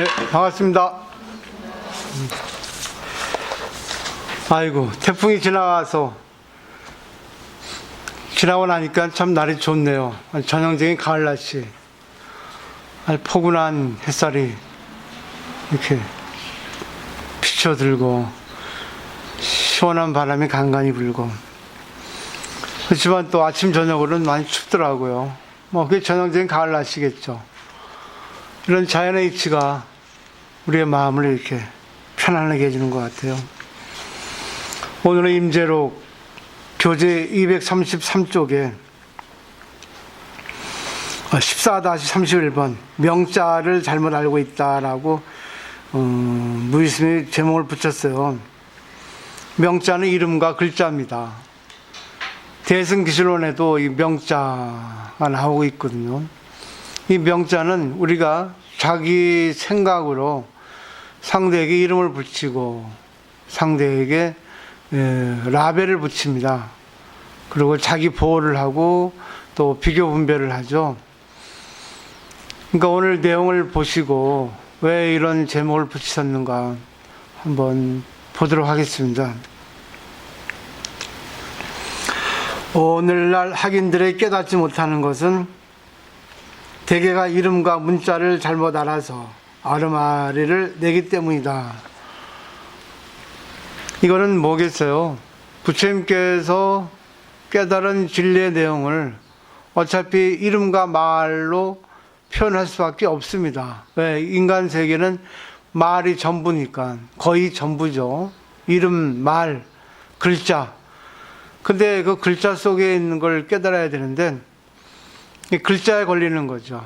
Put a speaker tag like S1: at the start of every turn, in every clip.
S1: 네, 반갑습니다. 아이고, 태풍이 지나고 나니까 참 날이 좋네요. 전형적인 가을 날씨. 포근한 햇살이 이렇게 비춰들고 시원한 바람이 간간히 불고. 그렇지만 또 아침 저녁으로는 많이 춥더라고요. 그게 전형적인 가을 날씨겠죠. 이런 자연의 이치가 우리의 마음을 이렇게 편안하게 해주는 것 같아요. 오늘은 임재록 교재 233쪽에 14-31번 명자를 잘못 알고 있다라고 무의스님이 제목을 붙였어요. 명자는 이름과 글자입니다. 대승기술론에도 이 명자가 나오고 있거든요. 이 명자는 우리가 자기 생각으로 상대에게 이름을 붙이고 상대에게 라벨을 붙입니다. 그리고 자기 보호를 하고 또 비교 분별을 하죠. 그러니까 오늘 내용을 보시고 왜 이런 제목을 붙이셨는가 한번 보도록 하겠습니다. 오늘날 학인들의 깨닫지 못하는 것은 대개가 이름과 문자를 잘못 알아서 아르마리를 내기 때문이다. 이거는 뭐겠어요? 부처님께서 깨달은 진리의 내용을 어차피 이름과 말로 표현할 수밖에 없습니다. 왜? 인간 세계는 말이 전부니까, 거의 전부죠. 이름, 말, 글자. 근데 그 글자 속에 있는 걸 깨달아야 되는데 이 글자에 걸리는 거죠.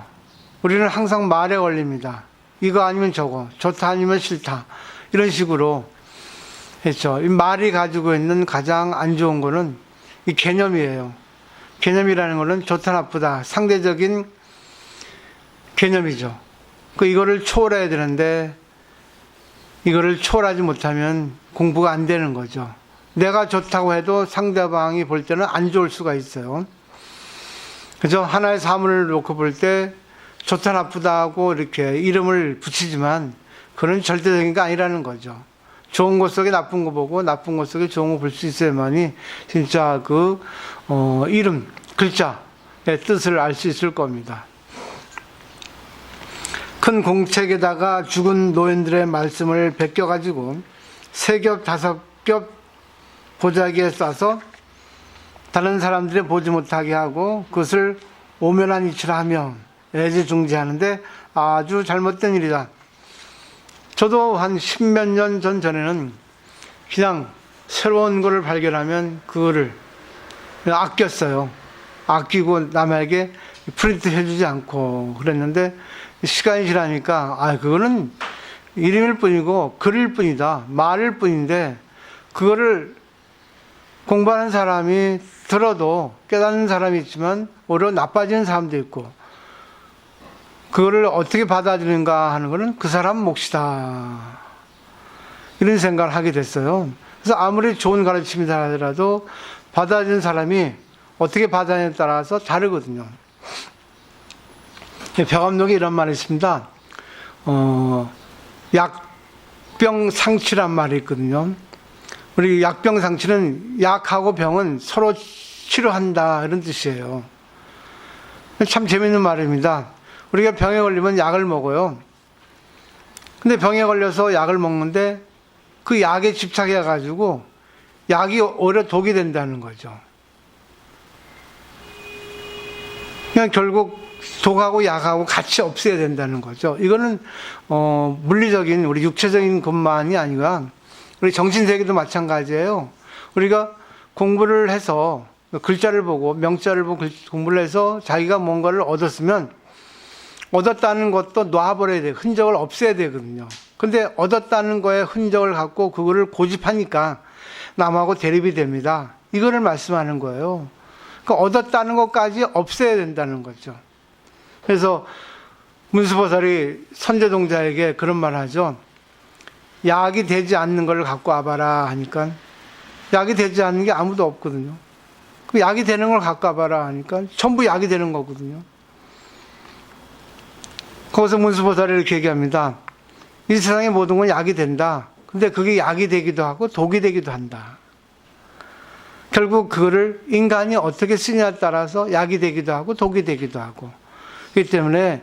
S1: 우리는 항상 말에 걸립니다. 이거 아니면 저거, 좋다 아니면 싫다, 이런 식으로 했죠. 이 말이 가지고 있는 가장 안 좋은 거는 이 개념이에요. 개념이라는 거는 좋다 나쁘다 상대적인 개념이죠. 이거를 초월해야 되는데 이거를 초월하지 못하면 공부가 안 되는 거죠. 내가 좋다고 해도 상대방이 볼 때는 안 좋을 수가 있어요. 그래서 하나의 사물을 놓고 볼 때 좋다 나쁘다 하고 이렇게 이름을 붙이지만 그건 절대적인 게 아니라는 거죠. 좋은 것 속에 나쁜 거 보고 나쁜 것 속에 좋은 거 볼 수 있어야만이 진짜 이름, 글자의 뜻을 알 수 있을 겁니다. 큰 공책에다가 죽은 노인들의 말씀을 베껴가지고 3겹, 5겹 보자기에 싸서 다른 사람들이 보지 못하게 하고 그것을 오면한 이치라 하며 애지중지하는데 아주 잘못된 일이다. 저도 한 10몇 년 전에는 그냥 새로운 거를 발견하면 그거를 그냥 아꼈어요. 아끼고 남에게 프린트 해주지 않고 그랬는데 시간이 지나니까 그거는 이름일 뿐이고 글일 뿐이다, 말일 뿐인데 그거를 공부하는 사람이 들어도 깨닫는 사람이 있지만 오히려 나빠지는 사람도 있고 그거를 어떻게 받아들이는가 하는 것은 그 사람 몫이다, 이런 생각을 하게 됐어요. 그래서 아무리 좋은 가르침이다 하더라도 받아들이는 사람이 어떻게 받아들이냐에 따라서 다르거든요. 벽암록에 이런 말이 있습니다. 약병상치란 말이 있거든요. 우리 약병상치는 약하고 병은 서로 치료한다, 이런 뜻이에요. 참 재밌는 말입니다. 우리가 병에 걸리면 약을 먹어요. 근데 병에 걸려서 약을 먹는데 그 약에 집착해 가지고 약이 오히려 독이 된다는 거죠. 그냥 결국 독하고 약하고 같이 없애야 된다는 거죠. 이거는 물리적인 우리 육체적인 것만이 아니라 우리 정신세계도 마찬가지예요. 우리가 공부를 해서 글자를 보고 명자를 보고 공부를 해서 자기가 뭔가를 얻었으면 얻었다는 것도 놔버려야 돼요. 흔적을 없애야 되거든요. 근데 얻었다는 거에 흔적을 갖고 그거를 고집하니까 남하고 대립이 됩니다. 이거를 말씀하는 거예요. 그러니까 얻었다는 것까지 없애야 된다는 거죠. 그래서 문수보살이 선제동자에게 그런 말을 하죠. 약이 되지 않는 걸 갖고 와봐라 하니까 약이 되지 않는 게 아무도 없거든요. 그 약이 되는 걸 갖고 와봐라 하니까 전부 약이 되는 거거든요. 거기서 문수보살이 이렇게 얘기합니다. 이 세상의 모든 건 약이 된다. 근데 그게 약이 되기도 하고 독이 되기도 한다. 결국 그거를 인간이 어떻게 쓰냐에 따라서 약이 되기도 하고 독이 되기도 하고. 그렇기 때문에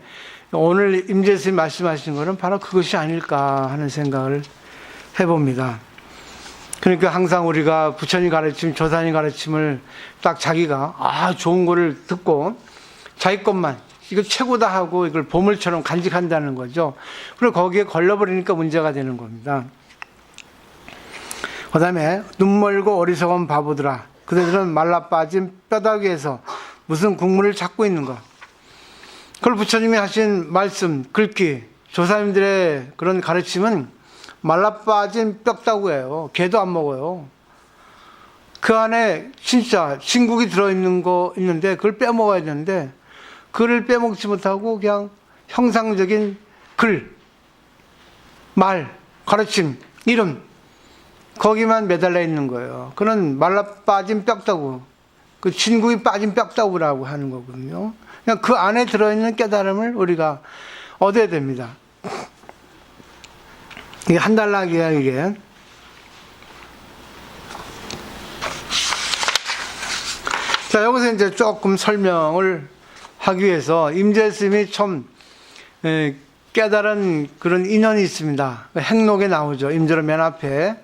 S1: 오늘 임재 스님 말씀하신 것은 바로 그것이 아닐까 하는 생각을 해봅니다. 그러니까 항상 우리가 부처님 가르침, 조사님 가르침을 딱 자기가 좋은 거를 듣고 자기 것만 이거 최고다 하고 이걸 보물처럼 간직한다는 거죠. 그리고 거기에 걸려버리니까 문제가 되는 겁니다. 그 다음에 눈 멀고 어리석은 바보들아, 그들은 말라빠진 뼈다귀에서 무슨 국물을 찾고 있는가. 그걸 부처님이 하신 말씀, 글귀, 조사님들의 그런 가르침은 말라빠진 뼈다귀예요. 개도 안 먹어요. 그 안에 진짜 진국이 들어있는 거 있는데 그걸 빼먹어야 되는데 글을 빼먹지 못하고 그냥 형상적인 글, 말, 가르침, 이름 거기만 매달려 있는 거예요. 그는 말라빠진 뼈다귀, 그 진국이 빠진 뼈다귀라고 하는 거거든요. 그냥 그 안에 들어있는 깨달음을 우리가 얻어야 됩니다. 이게 한 단락이야, 이게. 자, 여기서 이제 조금 설명을 하기 위해서 임재 스님이 좀 깨달은 그런 인연이 있습니다. 행록에 나오죠. 임재로 맨 앞에.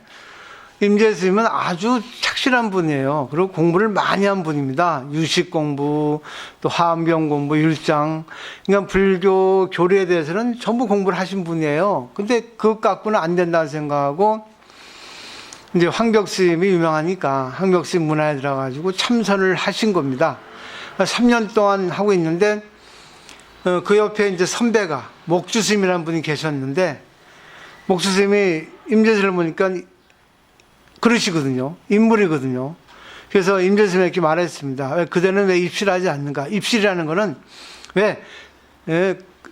S1: 임재 스님은 아주 착실한 분이에요. 그리고 공부를 많이 한 분입니다. 유식 공부, 또 화엄경 공부, 율장. 그러니까 불교 교리에 대해서는 전부 공부를 하신 분이에요. 근데 그것 갖고는 안 된다고 생각하고 이제 황벽 스님이 유명하니까 황벽 스님 문화에 들어가지고 참선을 하신 겁니다. 3년 동안 하고 있는데 그 옆에 이제 선배가 목주 스님이라는 분이 계셨는데 목주 스님이 임재 스님을 보니까 그러시거든요. 인물이거든요. 그래서 임재 스님에게 말했습니다. 그대는 왜 입실하지 않는가? 입실이라는 거는 왜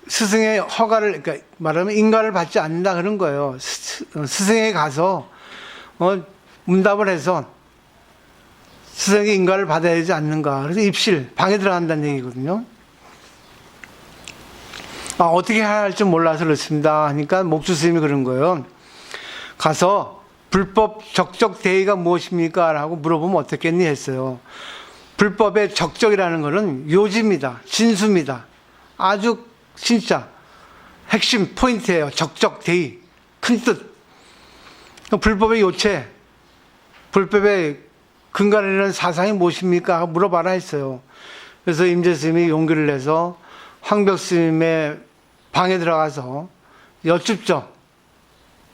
S1: 스승의 허가를, 그러니까 말하면 인가를 받지 않는다 그런 거예요. 스승에게 가서 문답을 해서 스승의 인가를 받아야 되지 않는가. 그래서 입실, 방에 들어간다는 얘기거든요. 어떻게 해야 할지 몰라서 그렇습니다. 하니까 목주 스님이 그런 거예요. 가서 불법 적적 대의가 무엇입니까? 라고 물어보면 어떻겠니? 했어요. 불법의 적적이라는 것은 요지입니다. 진수입니다. 아주 진짜 핵심 포인트예요. 적적 대의. 큰 뜻. 불법의 요체, 불법의 근간이라는 사상이 무엇입니까? 하고 물어봐라 했어요. 그래서 임재 스님이 용기를 내서 황벽 스님의 방에 들어가서 여쭙죠.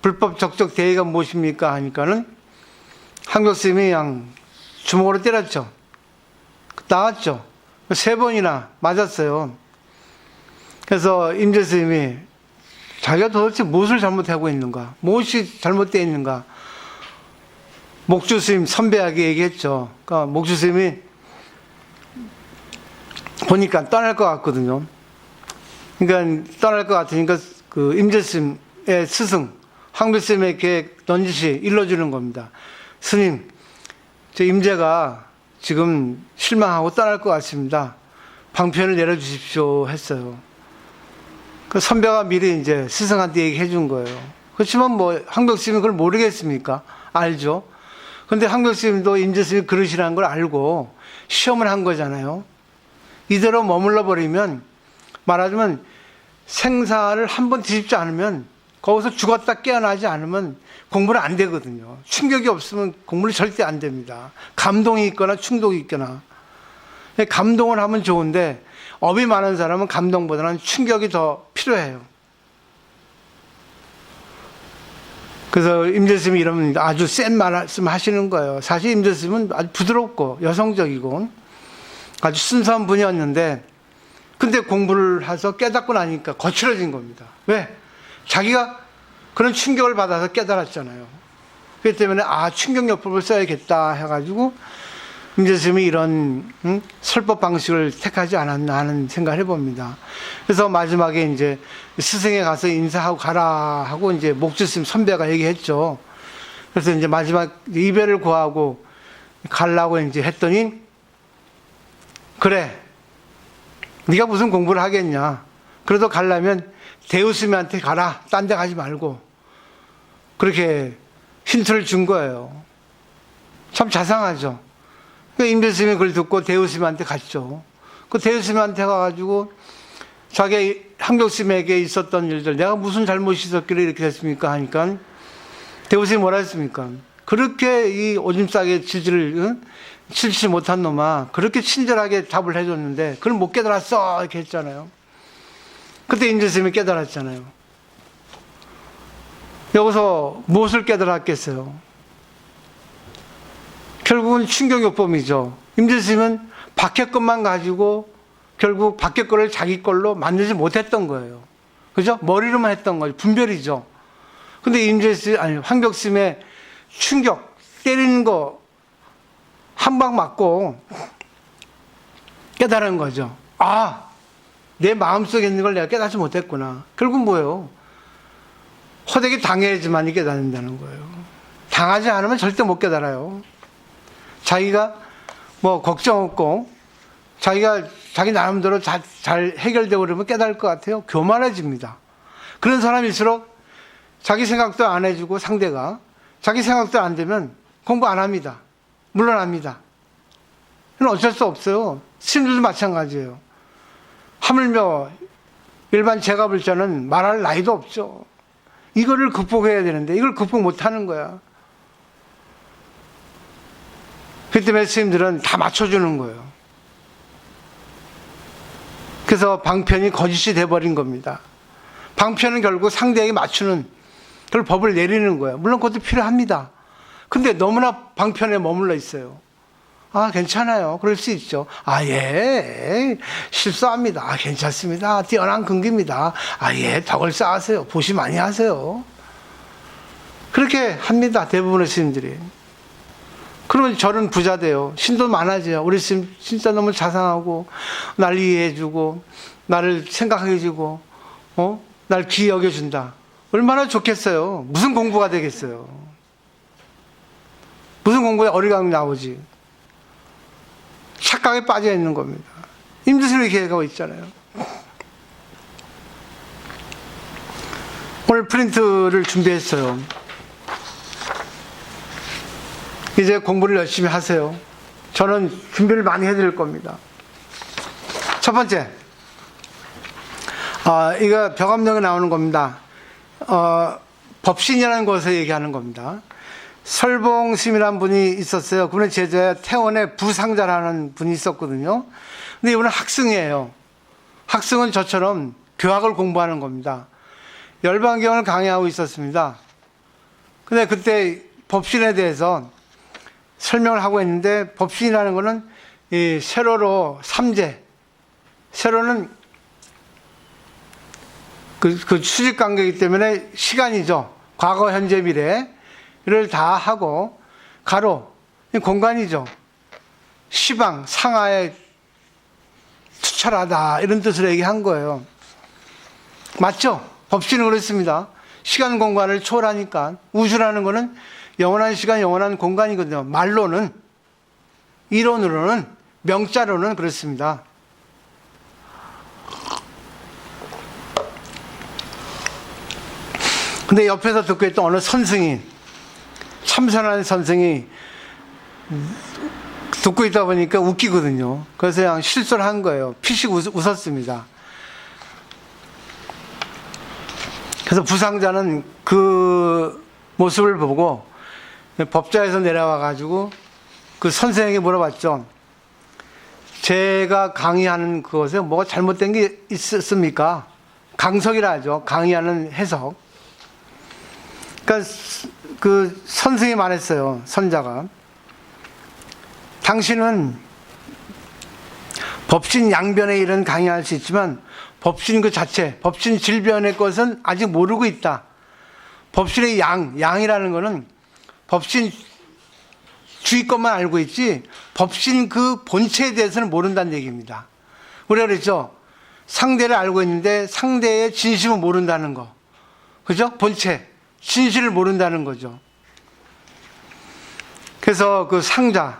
S1: 불법 적적 대의가 무엇입니까? 하니까는 황벽 스님이 그냥 주먹으로 때렸죠. 나왔죠. 3번이나 맞았어요. 그래서 임재 스님이 자기가 도대체 무엇을 잘못하고 있는가? 무엇이 잘못되어 있는가? 목주 스님 선배에게 얘기했죠. 그러니까 목주 스님이 보니까 떠날 것 같거든요. 그러니까 떠날 것 같으니까 그 임재 스님의 스승 황벽 스님에게 넌지시 일러주는 겁니다. 스님, 저 임재가 지금 실망하고 떠날 것 같습니다. 방편을 내려주십시오 했어요. 그 선배가 미리 이제 스승한테 얘기해 준 거예요. 그렇지만 뭐 황벽 스님이 그걸 모르겠습니까? 알죠. 근데 황벽 스님도 임재 스님이 그러시라는 걸 알고 시험을 한 거잖아요. 이대로 머물러 버리면 말하자면 생사를 한번 뒤집지 않으면 거기서 죽었다 깨어나지 않으면 공부는 안 되거든요. 충격이 없으면 공부는 절대 안 됩니다. 감동이 있거나 충동이 있거나. 감동을 하면 좋은데 업이 많은 사람은 감동보다는 충격이 더 필요해요. 그래서 임재 스님이 이러면 아주 센 말씀 하시는 거예요. 사실 임재 스님은 아주 부드럽고 여성적이고 아주 순수한 분이었는데 근데 공부를 해서 깨닫고 나니까 거칠어진 겁니다. 왜? 자기가 그런 충격을 받아서 깨달았잖아요. 그렇기 때문에 충격요법을 써야겠다 해가지고 임재 스님이 이런 설법 방식을 택하지 않았나 하는 생각을 해봅니다. 그래서 마지막에 이제 스승에 가서 인사하고 가라 하고 이제 목주 스님 선배가 얘기했죠. 그래서 이제 마지막 이별을 구하고 가려고 이제 했더니 그래, 네가 무슨 공부를 하겠냐? 그래도 가려면 대우스님한테 가라. 딴 데 가지 말고. 그렇게 힌트를 준 거예요. 참 자상하죠. 그러니까 임재스님이 그걸 듣고 대우스님한테 갔죠. 그 대우스님한테 가가지고 자기 한벽스님에게 있었던 일들, 내가 무슨 잘못이 있었길래 이렇게 됐습니까? 하니까 대우스님이 뭐라 했습니까? 그렇게 이 오줌 싸게 치지 못한 놈아, 그렇게 친절하게 답을 해줬는데 그걸 못 깨달았어 이렇게 했잖아요. 그때 임재스님이 깨달았잖아요. 여기서 무엇을 깨달았겠어요? 결국은 충격요법이죠. 임재스님은 밖에 것만 가지고 결국 밖에 거를 자기 걸로 만들지 못했던 거예요. 그죠? 머리로만 했던 거죠. 분별이죠. 근데 황벽스님의 충격, 때리는 거 한 방 맞고 깨달은 거죠. 아, 내 마음속에 있는 걸 내가 깨닫지 못했구나. 결국 뭐예요? 호되게 당해야지만 깨닫는다는 거예요. 당하지 않으면 절대 못 깨달아요. 자기가 뭐 걱정 없고 자기가 자기 나름대로 잘 해결되고 그러면 깨달을 것 같아요. 교만해집니다. 그런 사람일수록 자기 생각도 안 해주고 상대가 자기 생각도 안 되면 공부 안 합니다. 물러납니다. 그건 어쩔 수 없어요. 스님들도 마찬가지예요. 하물며 일반 제가불자는 말할 나이도 없죠. 이거를 극복해야 되는데 이걸 극복 못하는 거야. 그 때문에 스님들은 다 맞춰주는 거예요. 그래서 방편이 거짓이 돼버린 겁니다. 방편은 결국 상대에게 맞추는 그걸 법을 내리는 거예요. 물론 그것도 필요합니다. 근데 너무나 방편에 머물러 있어요. 아, 괜찮아요. 그럴 수 있죠. 아, 예. 실수합니다. 아, 괜찮습니다. 뛰어난 근기입니다. 아, 예. 덕을 쌓으세요. 보시 많이 하세요. 그렇게 합니다. 대부분의 스님들이. 그러면 저는 부자 돼요. 신도 많아져요. 우리 스님 진짜 너무 자상하고, 날 이해해주고, 나를 생각해주고, 날 귀히 여겨준다. 얼마나 좋겠어요. 무슨 공부가 되겠어요. 무슨 공부에 어리광이 나오지. 착각에 빠져 있는 겁니다. 임재스님이 기획하고 있잖아요. 오늘 프린트를 준비했어요. 이제 공부를 열심히 하세요. 저는 준비를 많이 해드릴 겁니다. 첫 번째, 이거 벽암령에 나오는 겁니다. 법신이라는 것을 얘기하는 겁니다. 설봉스님이라는 분이 있었어요. 그분의 제자에 태원에 부상자라는 분이 있었거든요. 근데 이분은 학승이에요. 학승은 저처럼 교학을 공부하는 겁니다. 열반경을 강의하고 있었습니다. 근데 그때 법신에 대해서 설명을 하고 있는데, 법신이라는 것은 이 세로로 삼재, 세로는 그 수직 관계이기 때문에 시간이죠. 과거, 현재, 미래를 다 하고, 가로, 공간이죠. 시방, 상하에 투철하다, 이런 뜻으로 얘기한 거예요. 맞죠? 법신은 그렇습니다. 시간, 공간을 초월하니까. 우주라는 것은 영원한 시간, 영원한 공간이거든요. 말로는, 이론으로는, 명자로는 그렇습니다. 근데 옆에서 듣고 있던 어느 선생이, 참선하는 선생이 듣고 있다 보니까 웃기거든요. 그래서 그냥 실수를 한 거예요. 피식 웃었습니다. 그래서 부상자는 그 모습을 보고 법자에서 내려와 가지고 그 선생에게 물어봤죠. 제가 강의하는 그것에 뭐가 잘못된 게 있습니까? 강석이라 하죠. 강의하는 해석. 그러니까 그 선생이 말했어요. 선자가. 당신은 법신 양변의 일은 강의할 수 있지만 법신 그 자체, 법신 질변의 것은 아직 모르고 있다. 법신의 양이라는 것은 법신 주의 것만 알고 있지 법신 그 본체에 대해서는 모른다는 얘기입니다. 우리가 그랬죠. 상대를 알고 있는데 상대의 진심을 모른다는 거. 그죠? 본체, 진실을 모른다는 거죠. 그래서 그 상자,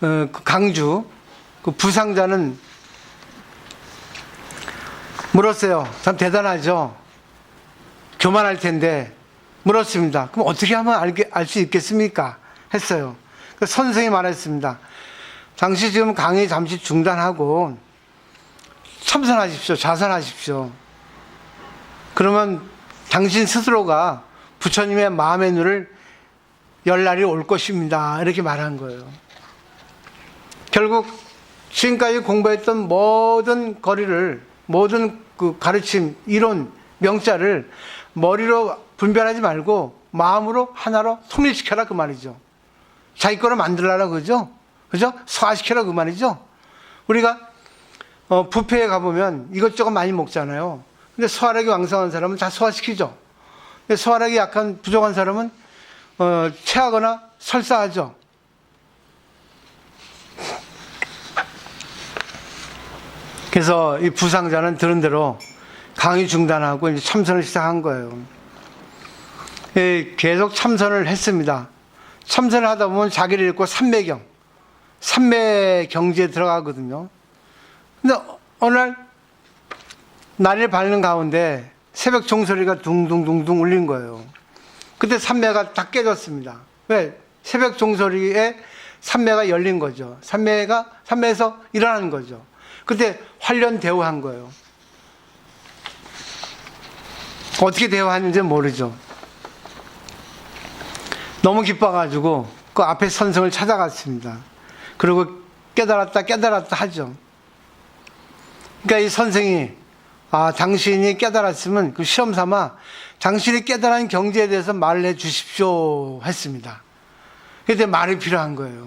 S1: 그 강주, 그 부상자는 물었어요. 참 대단하죠. 교만할 텐데 물었습니다. 그럼 어떻게 하면 알 수 있겠습니까? 했어요. 그 선생이 말했습니다. 당시 지금 강의 잠시 중단하고 참선하십시오. 자선하십시오. 그러면 당신 스스로가 부처님의 마음의 눈을 열 날이 올 것입니다. 이렇게 말한 거예요. 결국 지금까지 공부했던 모든 거리를, 모든 그 가르침, 이론, 명자를 머리로 분별하지 말고 마음으로 하나로 통일시켜라 그 말이죠. 자기 거로 만들라라 그죠? 그죠? 소화시켜라 그 말이죠. 우리가 뷔페에 가보면 이것저것 많이 먹잖아요. 근데 소화력이 왕성한 사람은 다 소화시키죠. 근데 소화력이 약한 부족한 사람은 체하거나 설사하죠. 그래서 이 부상자는 들은 대로 강의 중단하고 이제 참선을 시작한 거예요. 계속 참선을 했습니다. 참선을 하다 보면 자기를 읽고 삼매경지에 들어가거든요. 근데 어느 날 날을 밝는 가운데 새벽 종소리가 둥둥둥둥 울린 거예요. 그때 삼매가 다 깨졌습니다. 왜? 새벽 종소리에 삼매가 열린 거죠. 삼매에서 일어나는 거죠. 그때 활련 대우한 거예요. 어떻게 대우하는지 모르죠. 너무 기뻐가지고 그 앞에 선생을 찾아갔습니다. 그리고 깨달았다 하죠. 그러니까 이 선생이 당신이 깨달았으면 그 시험 삼아 당신이 깨달은 경지에 대해서 말을 해 주십시오 했습니다. 그때 말이 필요한 거예요.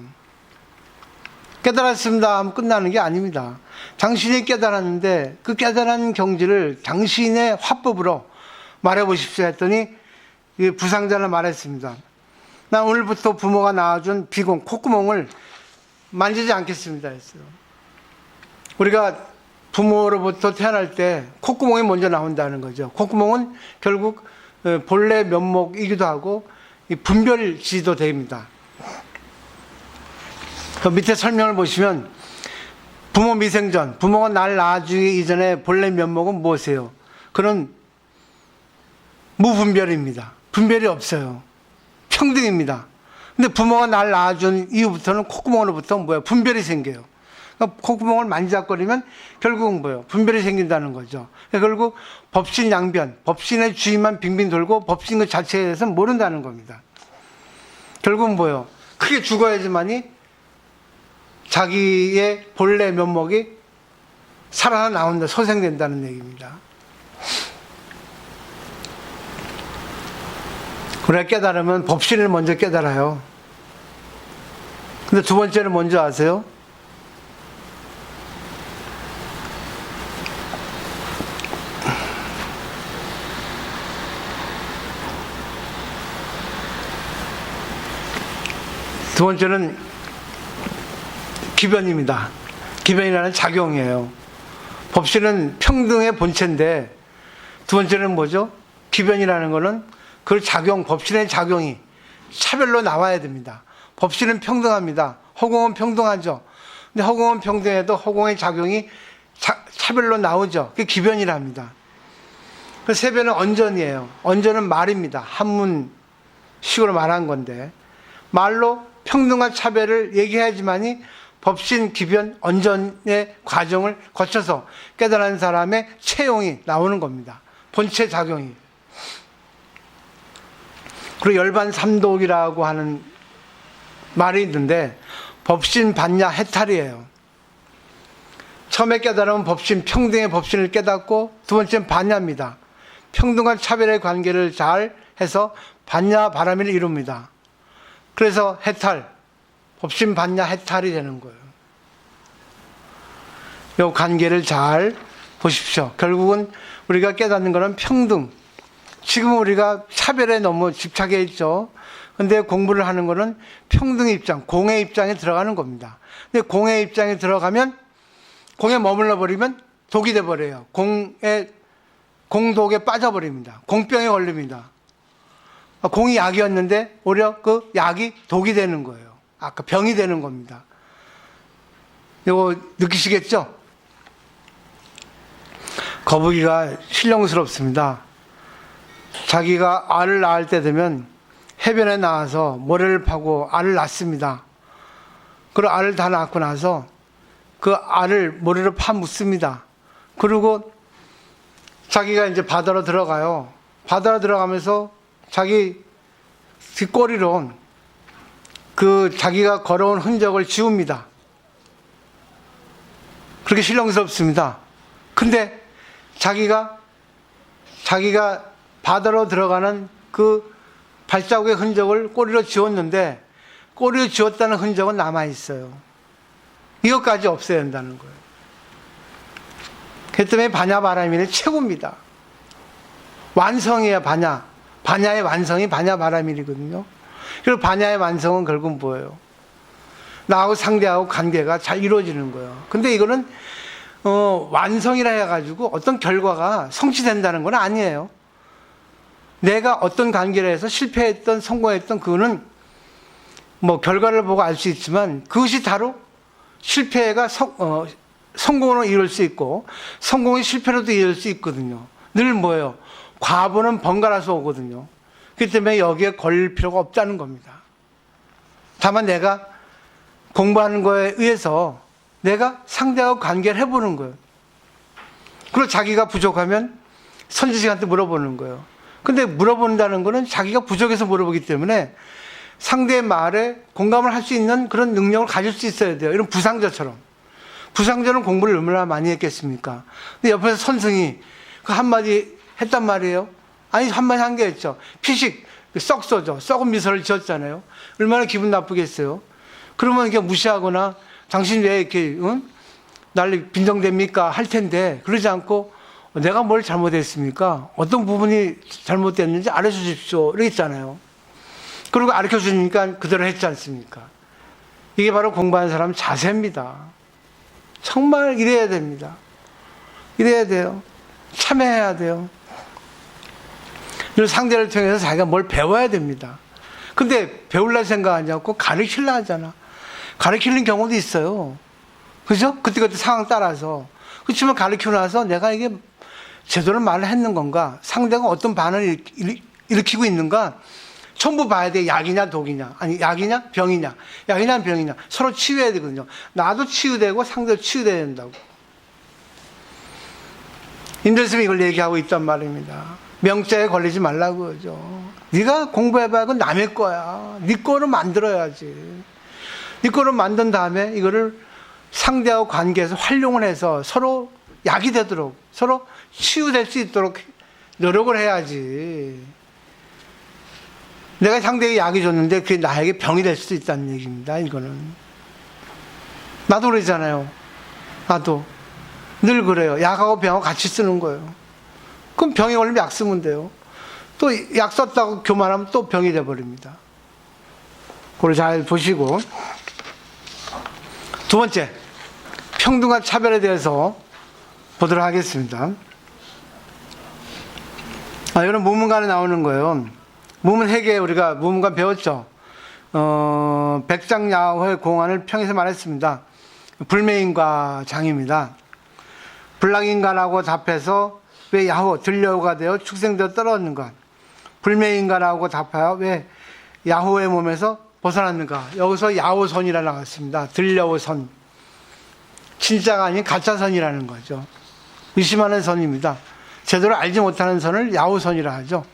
S1: 깨달았습니다 하면 끝나는 게 아닙니다. 당신이 깨달았는데 그 깨달은 경지를 당신의 화법으로 말해 보십시오 했더니 이 부상자는 말했습니다. 나 오늘부터 부모가 낳아준 비공, 콧구멍을 만지지 않겠습니다 했어요. 우리가 부모로부터 태어날 때 콧구멍이 먼저 나온다는 거죠. 콧구멍은 결국 본래 면목이기도 하고 분별지도 됩니다. 그 밑에 설명을 보시면 부모 미생전, 부모가 날 낳아주기 이전에 본래 면목은 무엇이에요? 그는 무분별입니다. 분별이 없어요. 평등입니다. 근데 부모가 날 낳아준 이후부터는 콧구멍으로부터 뭐예요? 분별이 생겨요. 그러니까 콧구멍을 만지작거리면 결국은 뭐예요? 분별이 생긴다는 거죠. 결국 법신 양변, 법신의 주위만 빙빙 돌고 법신 그 자체에 대해서는 모른다는 겁니다. 결국은 뭐예요? 크게 죽어야지만이 자기의 본래 면목이 살아나온다, 소생된다는 얘기입니다. 우리가 깨달으면 법신을 먼저 깨달아요. 근데 두 번째는 뭔지 아세요? 두 번째는 기변입니다. 기변이라는 작용이에요. 법신은 평등의 본체인데 두 번째는 뭐죠? 기변이라는 거는 그 작용, 법신의 작용이 차별로 나와야 됩니다. 법신은 평등합니다. 허공은 평등하죠. 근데 허공은 평등해도 허공의 작용이 차별로 나오죠. 그게 기변이랍니다. 그 세변은 언전이에요. 언전은 말입니다. 한문식으로 말한 건데 말로 평등과 차별을 얘기해야지만이 법신, 기변, 언전의 과정을 거쳐서 깨달은 사람의 체용이 나오는 겁니다. 본체 작용이. 그리고 열반 삼독이라고 하는 말이 있는데 법신, 반야, 해탈이에요. 처음에 깨달으면 법신, 평등의 법신을 깨닫고 두 번째는 반야입니다. 평등과 차별의 관계를 잘 해서 반야, 바라미를 이룹니다. 그래서 해탈, 법신, 반야, 해탈이 되는 거예요. 이 관계를 잘 보십시오. 결국은 우리가 깨닫는 것은 평등. 지금 우리가 차별에 너무 집착해 있죠. 근데 공부를 하는 것은 평등의 입장, 공의 입장에 들어가는 겁니다. 근데 공의 입장에 들어가면 공에 머물러 버리면 독이 돼 버려요. 공독에 빠져버립니다. 공병에 걸립니다. 공이 약이었는데 오히려 그 약이 독이 되는 거예요. 아까 병이 되는 겁니다. 이거 느끼시겠죠? 거북이가 신령스럽습니다. 자기가 알을 낳을 때 되면 해변에 나와서 모래를 파고 알을 낳습니다. 그리고 알을 다 낳고 나서 그 알을 모래로 파묻습니다. 그리고 자기가 이제 바다로 들어가요. 바다로 들어가면서 자기 뒷꼬리로 그 자기가 걸어온 흔적을 지웁니다. 그렇게 신령스럽습니다. 근데 자기가 바다로 들어가는 그 발자국의 흔적을 꼬리로 지웠는데 꼬리로 지웠다는 흔적은 남아있어요. 이것까지 없애야 한다는 거예요. 그 때문에 반야바라밀이 최고입니다. 완성이에요, 반야. 반야의 완성이 반야바라밀이거든요. 그리고 반야의 완성은 결국 뭐예요? 나하고 상대하고 관계가 잘 이루어지는 거예요. 근데 이거는 완성이라 해가지고 어떤 결과가 성취된다는 건 아니에요. 내가 어떤 관계를 해서 실패했던 성공했던 그거는 뭐 결과를 보고 알 수 있지만 그것이 바로 실패가 성공으로 이룰 수 있고 성공이 실패로도 이룰 수 있거든요. 늘 뭐예요? 과보는 번갈아서 오거든요. 그렇기 때문에 여기에 걸릴 필요가 없다는 겁니다. 다만 내가 공부하는 거에 의해서 내가 상대하고 관계를 해보는 거예요. 그리고 자기가 부족하면 선지식한테 물어보는 거예요. 근데 물어본다는 거는 자기가 부족해서 물어보기 때문에 상대의 말에 공감을 할 수 있는 그런 능력을 가질 수 있어야 돼요. 이런 부상자처럼. 부상자는 공부를 얼마나 많이 했겠습니까? 근데 옆에서 선생이 그 한마디 했단 말이에요. 아니, 한마디 한 게 했죠. 피식, 썩 써죠. 썩은 미소를 지었잖아요. 얼마나 기분 나쁘겠어요. 그러면 이렇게 무시하거나 당신 왜 이렇게 날 빈정댑니까? 할 텐데 그러지 않고 내가 뭘 잘못했습니까? 어떤 부분이 잘못됐는지 알려주십시오. 이러겠잖아요. 그리고 알려주니까 그대로 했지 않습니까? 이게 바로 공부하는 사람 자세입니다. 정말 이래야 됩니다. 이래야 돼요. 참여해야 돼요. 상대를 통해서 자기가 뭘 배워야 됩니다. 근데 배우려 생각하지 않고 가르치려 하잖아. 가르치는 경우도 있어요. 그죠? 그때그때 상황 따라서. 그렇지만 가르치고 나서 내가 이게 제대로 말을 했는 건가? 상대가 어떤 반응을 일으키고 있는가? 전부 봐야 돼. 약이냐 독이냐. 아니 약이냐 병이냐. 약이냐 병이냐. 서로 치유해야 되거든요. 나도 치유되고 상대도 치유돼야 된다고. 임대스님이 이걸 얘기하고 있단 말입니다. 명자에 걸리지 말라고 그러죠. 네가 공부해봐야 그건 남의 거야. 네 거를 만들어야지. 네 거를 만든 다음에 이거를 상대하고 관계에서 활용을 해서 서로 약이 되도록 서로 치유될 수 있도록 노력을 해야지. 내가 상대에게 약이 줬는데 그게 나에게 병이 될 수도 있다는 얘기입니다. 이거는 나도 그러잖아요. 나도 늘 그래요. 약하고 병하고 같이 쓰는 거예요. 그럼 병이 걸리면 약 쓰면 돼요. 또 약 썼다고 교만하면 또 병이 돼버립니다. 그걸 잘 보시고. 두 번째, 평등과 차별에 대해서 보도록 하겠습니다. 이거는 무문관에 나오는 거예요. 무문회계 우리가 무문관 배웠죠. 백장야호의 공안을 평에서 말했습니다. 불매인과 장입니다. 불락인간하고 답해서 왜 야호 들려오가 되어 축생되어 떨어졌는가? 불매인간하고 답하여 왜 야호의 몸에서 벗어났는가? 여기서 야호선이라 나왔습니다. 들려오선. 진짜가 아닌 가짜선이라는 거죠. 의심하는 선입니다. 제대로 알지 못하는 선을 야호선이라 하죠.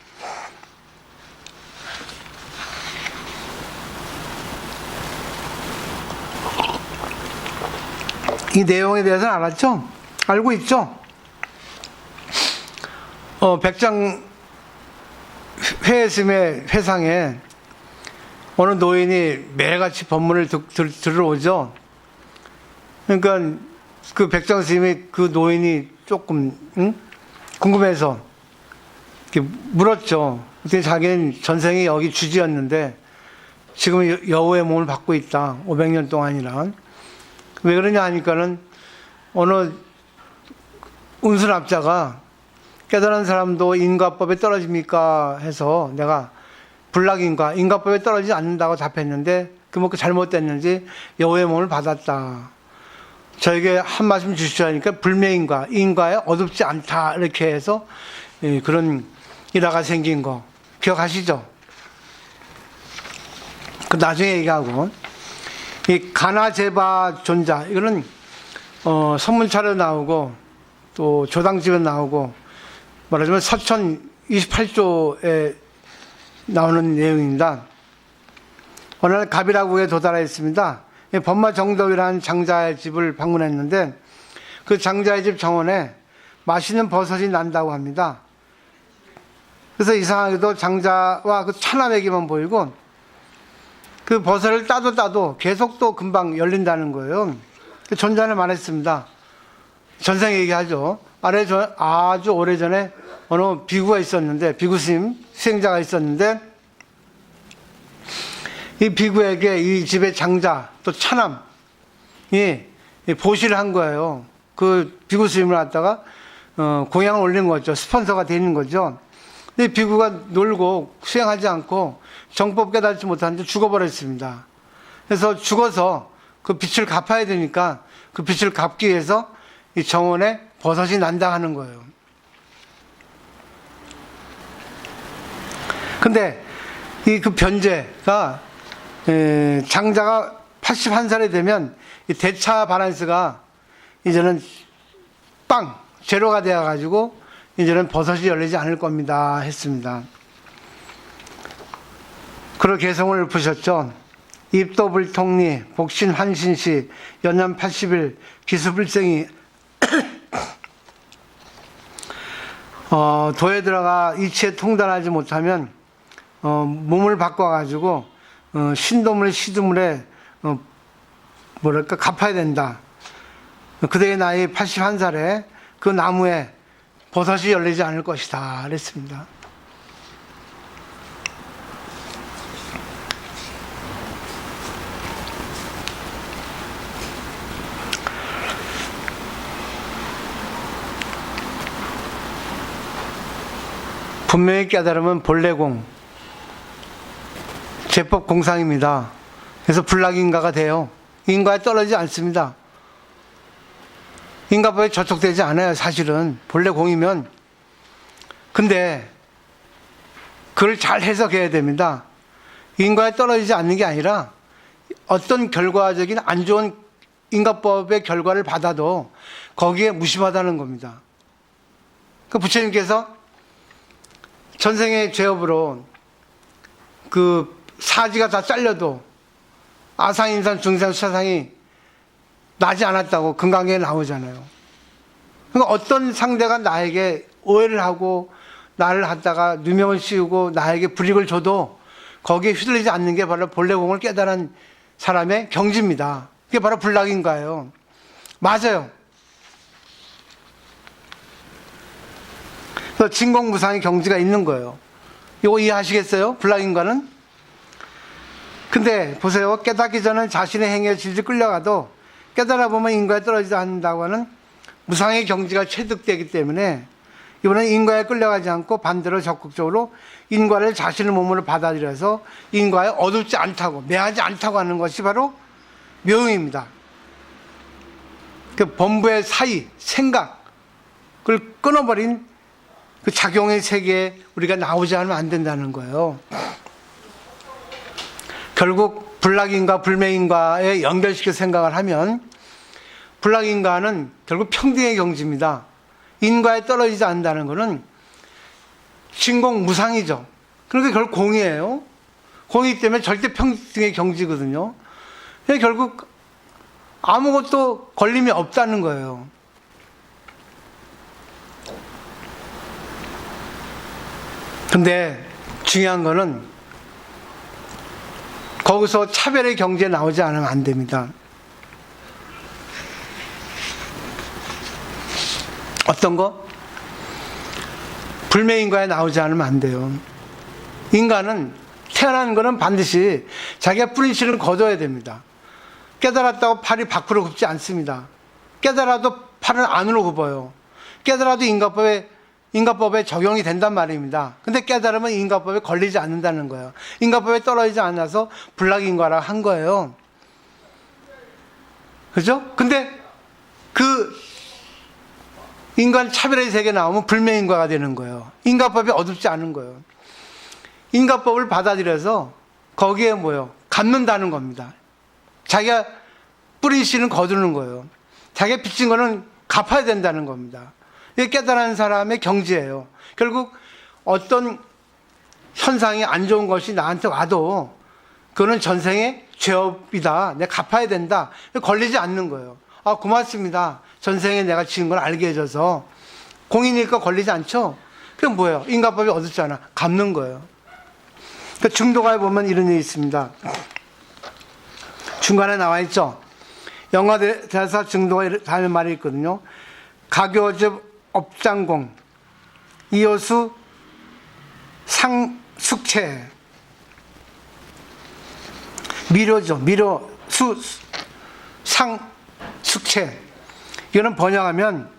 S1: 이 내용에 대해서는 알았죠? 알고 있죠? 백장 회심의 회상에 어느 노인이 매일같이 법문을 들어오죠. 그러니까 그 백장 스님이 그 노인이 조금 궁금해서 이렇게 물었죠. 그때 자기는 전생이 여기 주지였는데 지금 여우의 몸을 받고 있다. 500년 동안이나. 왜 그러냐 하니까는 어느 운수납자가 깨달은 사람도 인과법에 떨어집니까 해서 내가 불락인과 인과법에 떨어지지 않는다고 답했는데 그 뭐 잘못됐는지 여우의 몸을 받았다. 저에게 한 말씀 주시오 하니까 불매인과 인과에 어둡지 않다 이렇게 해서 그런 일화가 생긴 거 기억하시죠? 그 나중에 얘기하고, 이 가나제바 존자, 이거는 선문차로 나오고 또 조당집에 나오고, 말하자면 서천 28조에 나오는 내용입니다. 어느 날 가비라구에 도달했습니다. 법마정덕이라는 장자의 집을 방문했는데, 그 장자의 집 정원에 맛있는 버섯이 난다고 합니다. 그래서 이상하게도 장자와 그 차나매기만 보이고, 그 버섯을 따도 계속 또 금방 열린다는 거예요. 존자는 말했습니다. 전생 얘기하죠. 아주 오래전에 어느 비구가 있었는데, 비구 스님, 수행자가 있었는데, 이 비구에게 이 집의 장자, 또 차남이 보시를 한 거예요. 그 비구 스님을 갖다가 공양을 올린 거죠. 스폰서가 되는 거죠. 근데 비구가 놀고 수행하지 않고 정법 깨닫지 못하는데 죽어버렸습니다. 그래서 죽어서 그 빚을 갚아야 되니까 그 빚을 갚기 위해서 이 정원에 버섯이 난다 하는 거예요. 근데 이 그 변제가 장자가 81살이 되면 이 대차 바란스가 이제는 제로가 되어가지고 이제는 버섯이 열리지 않을 겁니다 했습니다. 그런 개성을 푸셨죠. 입도불통리, 복신환신시, 연년 80일, 기수불생이 도에 들어가 이치에 통달하지 못하면 몸을 바꿔가지고 신도물 시두물에 갚아야 된다. 그대의 나이 81살에 그 나무에 버섯이 열리지 않을 것이다 그랬습니다. 분명히 깨달으면 본래공, 제법 공상입니다. 그래서 불락인가가 돼요. 인과에 떨어지지 않습니다. 인과법에 저촉되지 않아요, 사실은. 본래 공이면. 근데 그걸 잘 해석해야 됩니다. 인과에 떨어지지 않는 게 아니라 어떤 결과적인 안 좋은 인과법의 결과를 받아도 거기에 무심하다는 겁니다. 그 부처님께서 전생의 죄업으로 그 사지가 다 잘려도 아상, 인상, 중상, 수사상이 나지 않았다고 금강경에 나오잖아요. 그러니까 어떤 상대가 나에게 오해를 하고 나를 갖다가 누명을 씌우고 나에게 불이익을 줘도 거기에 휘둘리지 않는 게 바로 본래공을 깨달은 사람의 경지입니다. 그게 바로 불락인가예요. 맞아요. 그래서 진공무상의 경지가 있는 거예요. 이거 이해하시겠어요? 불락인과는? 근데 보세요. 깨닫기 전은 자신의 행위에 질질 끌려가도 깨달아 보면 인과에 떨어지지 않는다고 하는 무상의 경지가 체득되기 때문에 이번엔 인과에 끌려가지 않고 반대로 적극적으로 인과를 자신의 몸으로 받아들여서 인과에 어둡지 않다고, 매하지 않다고 하는 것이 바로 묘용입니다. 그 범부의 사이, 생각을 끊어버린 그 작용의 세계에 우리가 나오지 않으면 안 된다는 거예요. 결국 불락인과 불매인과에 연결시켜 생각을 하면 불락인과는 결국 평등의 경지입니다. 인과에 떨어지지 않는다는 것은 진공무상이죠. 그러니까 결국 공이에요. 공이기 때문에 절대 평등의 경지거든요. 결국 아무것도 걸림이 없다는 거예요. 근데 중요한 거는 거기서 차별의 경지에 나오지 않으면 안 됩니다. 어떤 거? 불매인과에 나오지 않으면 안 돼요. 인간은 태어난 거는 반드시 자기가 뿌린 씨를 거둬야 됩니다. 깨달았다고 팔이 밖으로 굽지 않습니다. 깨달아도 팔은 안으로 굽어요. 깨달아도 인과법에 적용이 된단 말입니다. 근데 깨달으면 인과법에 걸리지 않는다는 거예요. 인과법에 떨어지지 않아서 불락인과라 한 거예요. 그죠? 근데 그 인간 차별의 세계 나오면 불매인과가 되는 거예요. 인과법이 어둡지 않은 거예요. 인과법을 받아들여서 거기에 뭐요? 갚는다는 겁니다. 자기가 뿌린 씨는 거두는 거예요. 자기가 빚진 거는 갚아야 된다는 겁니다. 이게 깨달은 사람의 경지예요. 결국 어떤 현상이 안 좋은 것이 나한테 와도 그거는 전생의 죄업이다. 내가 갚아야 된다. 걸리지 않는 거예요. 아, 고맙습니다. 전생에 내가 지은 걸 알게 해줘서. 공이니까 걸리지 않죠? 그게 뭐예요? 인과법이 어둡잖아. 갚는 거예요. 그러니까 중도가에 보면 이런 일이 있습니다. 중간에 나와 있죠? 영어 대사 중도가 다른 말이 있거든요. 가교즙 업장공, 이호수 상숙체. 미료죠. 미료, 상숙체. 이거는 번역하면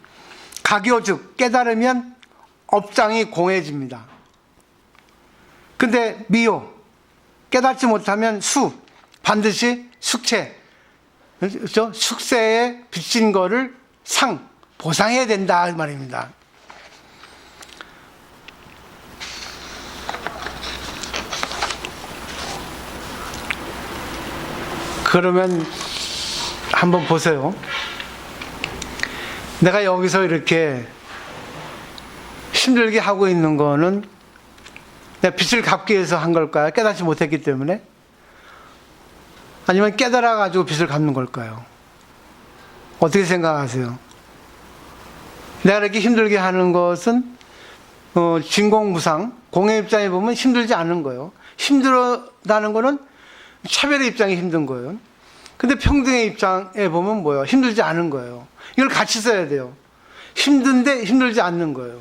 S1: 가교즙, 깨달으면 업장이 공해집니다. 근데 미요, 깨닫지 못하면 반드시 숙체. 그렇죠? 숙세에 빚진 거를 보상해야 된다. 이 말입니다. 그러면 한번 보세요. 내가 여기서 이렇게 힘들게 하고 있는 거는 내가 빚을 갚기 위해서 한 걸까요? 깨닫지 못했기 때문에? 아니면 깨달아가지고 빚을 갚는 걸까요? 어떻게 생각하세요? 내가 이렇게 힘들게 하는 것은 진공무상, 공의 입장에 보면 힘들지 않은 거예요. 힘들다는 거는 차별의 입장이 힘든 거예요. 근데 평등의 입장에 보면 뭐예요? 힘들지 않은 거예요. 이걸 같이 써야 돼요. 힘든데 힘들지 않는 거예요.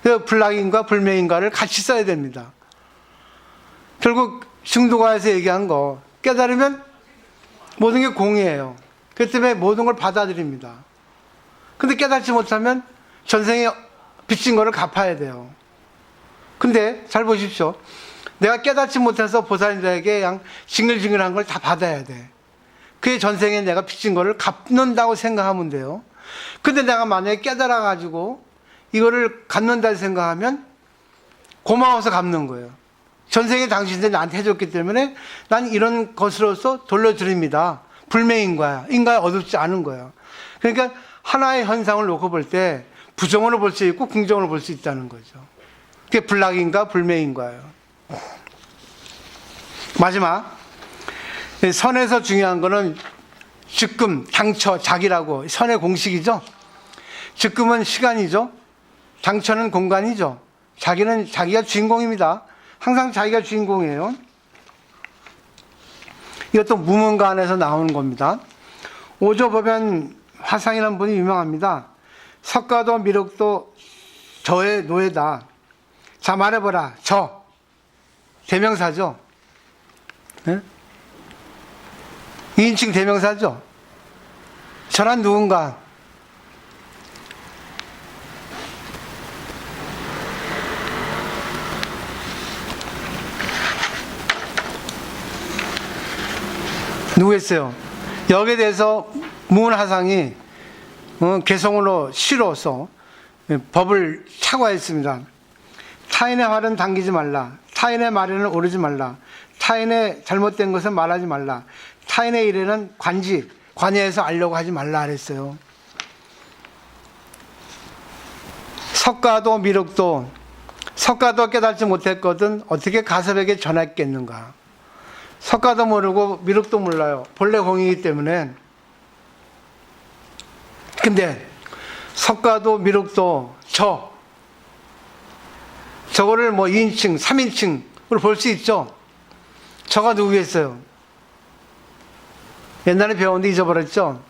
S1: 그래서 불락인과 불매인과를 같이 써야 됩니다. 결국 중도가에서 얘기한 거 깨달으면 모든 게 공이에요. 그렇기 때문에 모든 걸 받아들입니다. 근데 깨닫지 못하면 전생에 빚진 거를 갚아야 돼요. 근데 잘 보십시오. 내가 깨닫지 못해서 보살님들에게 그냥 징글징글한 걸 다 받아야 돼. 그게 전생에 내가 빚진 거를 갚는다고 생각하면 돼요. 근데 내가 만약에 깨달아가지고 이거를 갚는다 생각하면 고마워서 갚는 거예요. 전생에 당신들이 나한테 해줬기 때문에 난 이런 것으로서 돌려드립니다. 불매인과야. 인과에 어둡지 않은 거예요. 그러니까 하나의 현상을 놓고 볼 때 부정으로 볼 수 있고 긍정으로 볼 수 있다는 거죠. 그게 불락인과 불매인과예요. 마지막, 선에서 중요한 거는 즉금, 당처, 자기라고 선의 공식이죠. 즉금은 시간이죠. 당처는 공간이죠. 자기는 자기가 주인공입니다. 항상 자기가 주인공이에요. 이것도 무문관에서 나오는 겁니다. 오조법연 화상이라는 분이 유명합니다. 석가도 미륵도 저의 노예다. 자, 말해보라. 저. 대명사죠. 네? 2인칭 대명사죠. 저란 누군가. 누구였어요? 여기에 대해서 무문화상이 개성으로 시로서 법을 착화했습니다. 타인의 말은 당기지 말라. 타인의 말에는 오르지 말라. 타인의 잘못된 것은 말하지 말라. 타인의 일에는 관여해서 알려고 하지 말라 그랬어요. 석가도 미륵도 석가도 깨닫지 못했거든 어떻게 가섭에게 전했겠는가. 석가도 모르고 미륵도 몰라요. 본래 공이기 때문에. 근데 석가도 미륵도 저거를 뭐 2인칭, 3인칭으로 볼 수 있죠. 저가 누구겠어요? 옛날에 배웠는데 잊어버렸죠?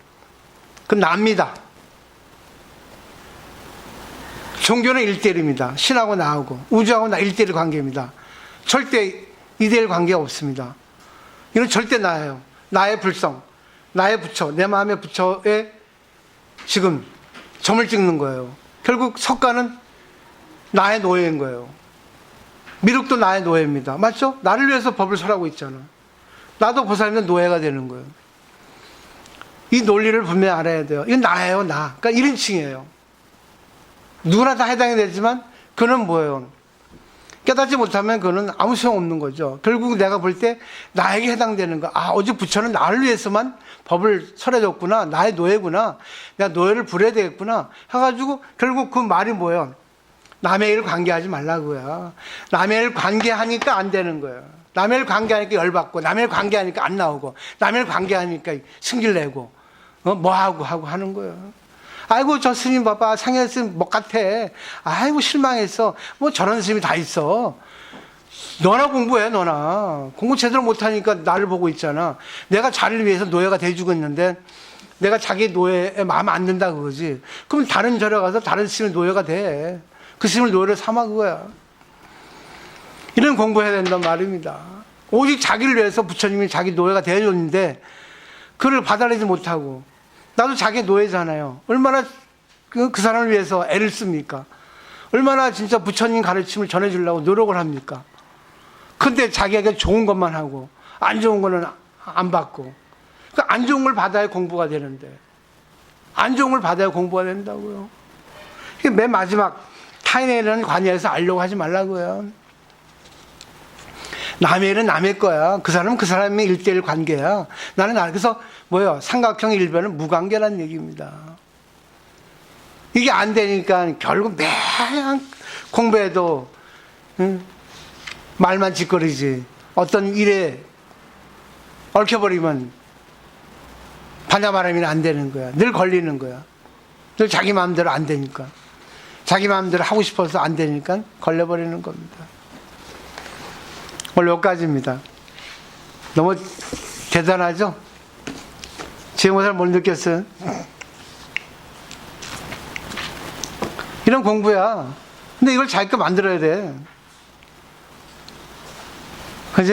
S1: 그건 나입니다. 종교는 1대1입니다. 신하고 나하고 우주하고 나 1대1 관계입니다. 절대 2대1 관계가 없습니다. 이건 절대 나예요. 나의 불성, 나의 부처, 내 마음의 부처에 지금 점을 찍는 거예요. 결국 석가는 나의 노예인 거예요. 미륵도 나의 노예입니다. 맞죠? 나를 위해서 법을 설하고 있잖아. 나도 보살님의 노예가 되는 거예요. 이 논리를 분명히 알아야 돼요. 이건 나예요, 나. 그러니까 1인칭이에요. 누구나 다 해당이 되지만 그는 뭐예요? 깨닫지 못하면 그는 아무 소용없는 거죠. 결국 내가 볼 때 나에게 해당되는 거. 아, 오직 부처는 나를 위해서만 법을 설해줬구나. 나의 노예구나. 내가 노예를 부려야 되겠구나. 해가지고 결국 그 말이 뭐예요? 남의 일 관계하지 말라고요. 남의 일 관계하니까 안 되는 거예요. 남의 일 관계하니까 열받고, 남의 일 관계하니까 안 나오고, 남의 일 관계하니까 승질 내고, 뭐하고 하고 하는 거예요. 아이고, 저 스님 봐봐. 상해 스님 뭐 같아. 아이고, 실망했어. 뭐 저런 스님이 다 있어. 너나 공부해, 너나. 공부 제대로 못하니까 나를 보고 있잖아. 내가 자리를 위해서 노예가 돼주고 있는데, 내가 자기 노예에 마음 안 든다 그거지. 그럼 다른 절에 가서 다른 스님 노예가 돼. 그 스님을 노예로 삼아 그거야. 이런 공부해야 된단 말입니다. 오직 자기를 위해서 부처님이 자기 노예가 되어줬는데, 그를 받아내지 못하고, 나도 자기 노예잖아요. 얼마나 그 사람을 위해서 애를 씁니까? 얼마나 진짜 부처님 가르침을 전해주려고 노력을 합니까? 근데 자기에게 좋은 것만 하고 안 좋은 거는 안 받고, 그러니까 안 좋은 걸 받아야 공부가 되는데, 안 좋은 걸 받아야 공부가 된다고요. 맨 마지막 타인에 대한 관여해서 알려고 하지 말라고요. 남의 일은 남의 거야. 그 사람은 그 사람의 일대일 관계야. 나는 그래서 뭐예요? 삼각형 일변은 무관계라는 얘기입니다. 이게 안 되니까 결국 매일 공부해도 말만 짓거리지. 어떤 일에 얽혀버리면 반야바람이는 안 되는 거야. 늘 걸리는 거야. 늘 자기 마음대로 안 되니까. 자기 마음대로 하고 싶어서 안 되니까 걸려버리는 겁니다. 오늘 여기까지입니다. 너무 대단하죠? 지혜모사를 못 느꼈어요? 이런 공부야. 근데 이걸 자기 거 만들어야 돼. 그지?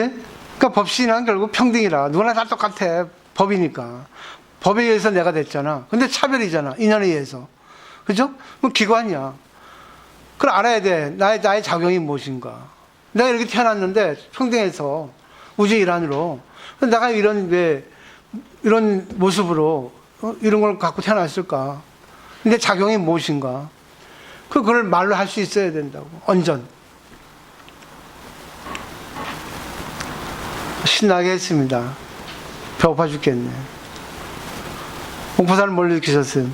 S1: 그러니까 법신은 결국 평등이라. 누구나 다 똑같아. 법이니까. 법에 의해서 내가 됐잖아. 근데 차별이잖아. 인연에 의해서. 그죠? 그럼 기관이야. 그걸 알아야 돼. 나의 작용이 무엇인가. 내가 이렇게 태어났는데 평등해서 우주 일환으로 내가 이런 모습으로 이런 걸 갖고 태어났을까? 근데 작용이 무엇인가? 그걸 말로 할 수 있어야 된다고. 언전. 신나게 했습니다. 배고파 죽겠네. 옥포사는 뭘 느끼셨어요?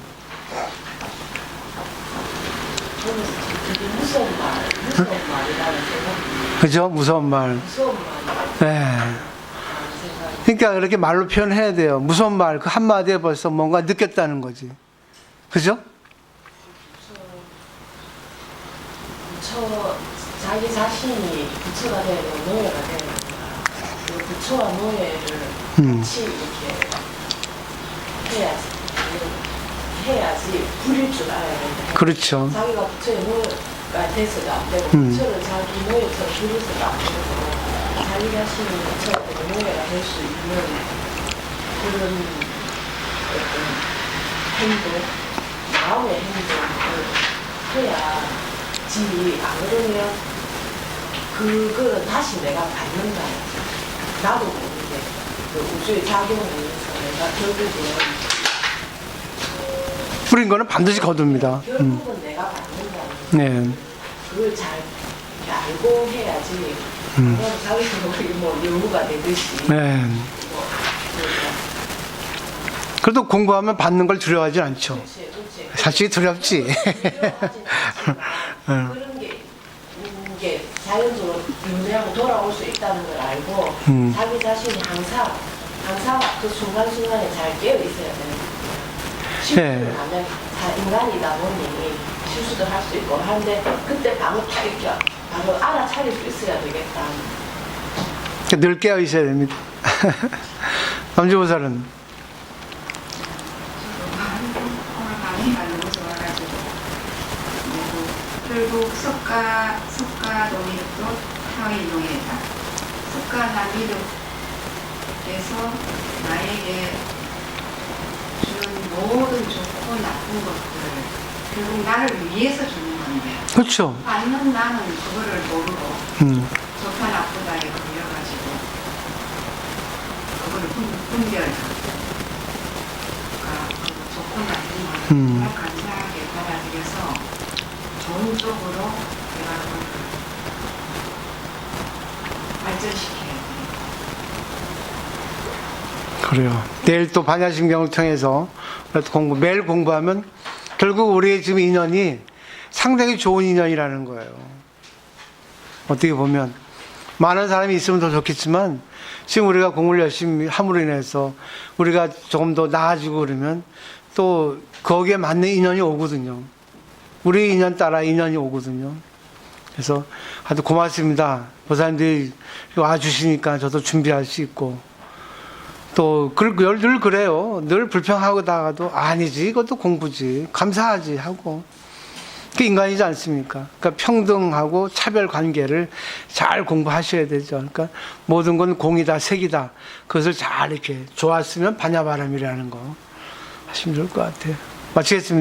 S1: 그죠? 무서운 말. 네. 그러니까 그렇게 말로 표현해야 돼요. 무서운 말, 그 한마디에 벌써 뭔가 느꼈다는 거지. 그죠?
S2: 자기 자신이 부처가 되고 노예가 되는 거야. 부처와 노예를 같이 이렇게 해야지 부릴 줄 알아야 된다.
S1: 그렇죠.
S2: 자기가 부처의 노예가 돼서도 안 되고 부처를 자기 노예처럼 부려서도 안 되고 자기 자신이 부처가 되고 노예가 될 수 있는 그런 어떤 행동, 마음의 행동을 해야 지. 안 그러면 그거는 다시 내가 받는다. 나도 모르게 그 우주의 작용을 위해서 내가 결국은
S1: 뿌린 거는 반드시 거둡니다.
S2: 결국은 내가 받는다.
S1: 네.
S2: 그걸 잘 알고 해야지. 그럼 자기도 뭐 여우가 되듯이.
S1: 네. 그래도 공부하면 받는 걸 두려워하진 않죠.
S2: 그렇지.
S1: 사실 두렵지.
S2: 그런 게 자연적으로 윤회하고 돌아올 수 있다는 걸 알고 자기 자신이 항상 그 순간순간에 잘 깨어 있어야 되는 거예요. 실수를 하면 인간이다 보니 실수도 할 수 있고 하는데 그때 바로 바로 알아차릴 수 있어야 되겠다.
S1: 늘 깨어 있어야 됩니다. 남주보살은
S3: 결국 석가 노예도 타의 노예다. 석가나 미륵에서 나에게 주는 모든 좋고 나쁜 것들을 결국 나를 위해서 주는 건데.
S1: 그렇죠.
S3: 받는 나는 그거를 모르고 좋다 나쁘다에 걸려가지고 그거를 분별하고 좋고 나쁜 것을 정말 간사하게 받아들여서 쪽으로 내가 그걸 발전시켜야 돼.
S1: 그래요. 내일 또 반야심경을 통해서 매일 공부하면 결국 우리의 지금 인연이 상당히 좋은 인연이라는 거예요. 어떻게 보면 많은 사람이 있으면 더 좋겠지만 지금 우리가 공부를 열심히 함으로 인해서 우리가 조금 더 나아지고 그러면 또 거기에 맞는 인연이 오거든요. 우리 인연 따라 인연이 오거든요. 그래서 아주 고맙습니다. 보살님들이 와주시니까 저도 준비할 수 있고 또 늘 그래요. 늘 불평하고 다가도 아니지 이것도 공부지 감사하지 하고 그게 인간이지 않습니까? 그러니까 평등하고 차별 관계를 잘 공부하셔야 되죠. 그러니까 모든 건 공이다 색이다 그것을 잘 이렇게 좋았으면 반야바람이라는 거 하시면 좋을 것 같아요. 마치겠습니다.